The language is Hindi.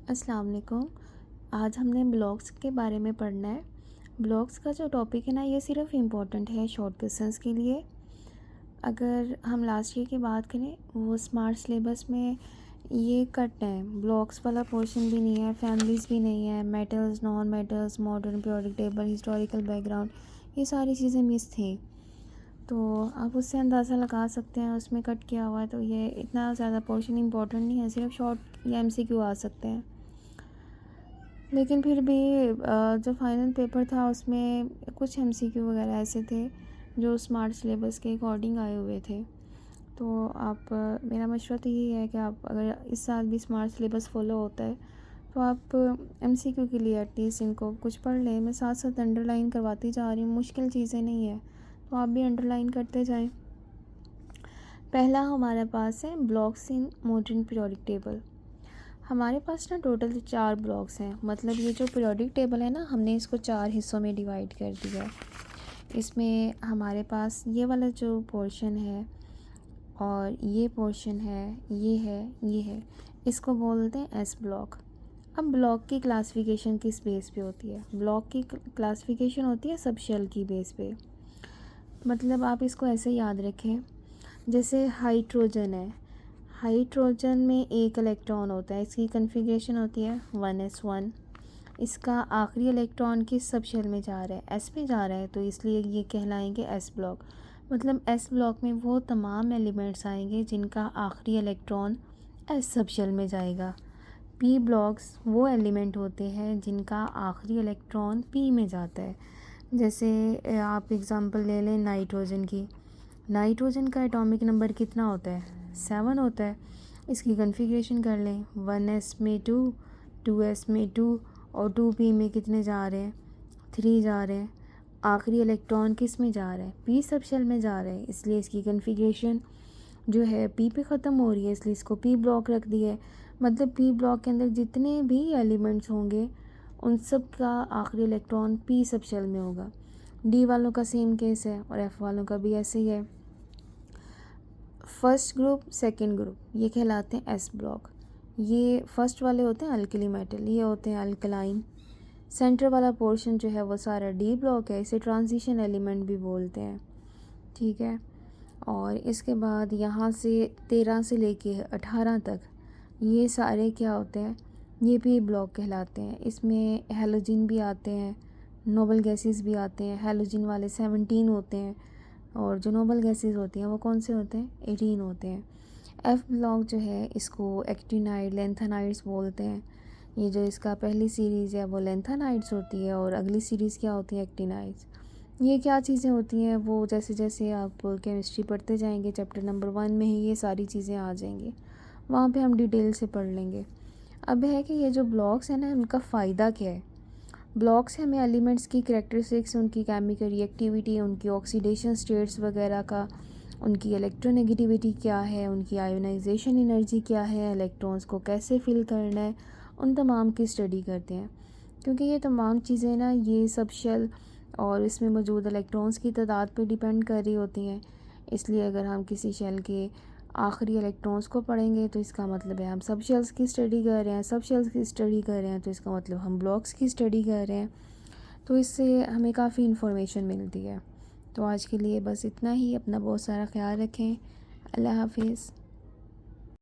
अस्सलाम वालेकुम। आज हमने ब्लॉग्स के बारे में पढ़ना है। ब्लॉग्स का जो टॉपिक है ना, ये सिर्फ इम्पोर्टेंट है शॉर्ट क्वेश्चंस के लिए। अगर हम लास्ट ईयर की बात करें, वो स्मार्ट सिलेबस में ये कट है, ब्लॉग्स वाला पोर्शन भी नहीं है, फैमिलीज़ भी नहीं है, metals, non metals, modern periodic table, historical background, ये सारी चीज़ें मिस थी। तो आप उससे अंदाज़ा लगा सकते हैं उसमें कट किया हुआ है, तो ये इतना ज़्यादा पोर्शन इम्पोर्टेंट नहीं है, सिर्फ शॉर्ट या MCQ आ सकते हैं। लेकिन फिर भी जो फाइनल पेपर था उसमें कुछ MCQ वगैरह ऐसे थे जो स्मार्ट सिलेबस के अकॉर्डिंग आए हुए थे। तो आप मेरा मशवरा तो यही है कि आप अगर इस साल भी स्मार्ट सिलेबस फॉलो होता है तो आप MCQ के लिए एटलीस्ट इनको कुछ पढ़ लें। मैं साथ साथ अंडरलाइन करवाती जा रही हूँ, मुश्किल चीज़ें नहीं है, तो आप भी अंडरलाइन करते जाएं। पहला हमारे पास है blocks in modern periodic table. हमारे पास ना टोटल 4 ब्लॉक्स हैं, मतलब ये जो पीरियोडिक टेबल है ना, हमने इसको 4 हिस्सों में डिवाइड कर दिया है। इसमें हमारे पास ये वाला जो पोर्शन है और ये पोर्शन है, ये है, इसको बोलते हैं S ब्लॉक। अब ब्लॉक की क्लासिफिकेशन किस बेस पे होती है? ब्लॉक की क्लासिफिकेशन होती है सब शेल की बेस पे। मतलब आप इसको ऐसे याद रखें, जैसे हाइड्रोजन है, हाइड्रोजन में एक इलेक्ट्रॉन होता है, इसकी कन्फिग्रेशन होती है 1s1। इसका आखिरी इलेक्ट्रॉन किस सब शेल में जा रहा है? S में जा रहा है, तो इसलिए ये कहलाएंगे S ब्लॉक। मतलब S ब्लॉक में वो तमाम एलिमेंट्स आएंगे जिनका आखिरी इलेक्ट्रॉन S सब शेल में जाएगा। P ब्लॉक्स वो एलिमेंट होते हैं जिनका आखिरी इलेक्ट्रॉन P में जाता है। जैसे आप एग्ज़ाम्पल ले लें नाइट्रोजन की। नाइट्रोजन का एटॉमिक नंबर कितना होता है? 7 होता है। इसकी कन्फिग्रेशन कर लें, 1s में 2, 2s में 2 और 2p में कितने जा रहे हैं? 3 जा रहे हैं। आखिरी इलेक्ट्रॉन किस में जा रहा है? p सब शेल में जा रहा है, इसलिए इसकी कन्फिग्रेशन जो है p पे ख़त्म हो रही है, इसलिए इसको p ब्लॉक रख दिया है। मतलब p ब्लॉक के अंदर जितने भी एलिमेंट्स होंगे उन सब का आखिरी इलेक्ट्रॉन p सब शेल में होगा। d वालों का सेम केस है और f वालों का भी ऐसे ही है। फर्स्ट ग्रुप, सेकंड ग्रुप, ये कहलाते हैं S ब्लॉक। ये फर्स्ट वाले होते हैं अल्कली मेटल, ये होते हैं अल्कलाइन। सेंटर वाला पोर्शन जो है वो सारा D ब्लॉक है, इसे ट्रांजिशन एलिमेंट भी बोलते हैं, ठीक है। और इसके बाद यहाँ से 13 से लेके 18 तक ये सारे क्या होते हैं? ये P ब्लॉक कहलाते हैं। इसमें हैलोजन भी आते हैं, नोबल गैसेस भी आते हैं। हैलोजन वाले 17 होते हैं और जो नोबल गैसेस होती हैं वो कौन से होते हैं? 18 होते हैं। F ब्लॉक जो है इसको एक्टिनाइड, लेंथेनाइड्स बोलते हैं। ये जो इसका पहली सीरीज़ है वो लेंथेनाइड्स होती है और अगली सीरीज़ क्या होती है? एक्टिनाइड्स। ये क्या चीज़ें होती हैं? वो जैसे जैसे आप केमिस्ट्री पढ़ते जाएंगे, चैप्टर नंबर 1 में ही ये सारी चीज़ें आ जाएंगी, वहाँ पे हम डिटेल से पढ़ लेंगे। अब है कि ये जो ब्लॉक्स हैं ना, उनका फ़ायदा क्या है? ब्लॉक्स हमें एलिमेंट्स की कैरेक्टरिस्टिक्स, उनकी केमिकल रिएक्टिविटी, उनकी ऑक्सीडेशन स्टेट्स वगैरह का, उनकी इलेक्ट्रोनेगेटिविटी क्या है, उनकी आयोनाइजेशन एनर्जी क्या है, इलेक्ट्रॉन्स को कैसे फिल करना है, उन तमाम की स्टडी करते हैं। क्योंकि ये तमाम चीज़ें ना, ये सब शेल और इसमें मौजूद इलेक्ट्रॉन्स की तादाद पे डिपेंड कर रही होती हैं। इसलिए अगर हम किसी शेल के आखिरी इलेक्ट्रॉन्स को पढ़ेंगे तो इसका मतलब है हम सब शेल्स की स्टडी कर रहे हैं, सब शेल्स की स्टडी कर रहे हैं, तो इसका मतलब हम ब्लॉक्स की स्टडी कर रहे हैं। तो इससे हमें काफ़ी इन्फॉर्मेशन मिलती है। तो आज के लिए बस इतना ही। अपना बहुत सारा ख्याल रखें। अल्लाह हाफिज़।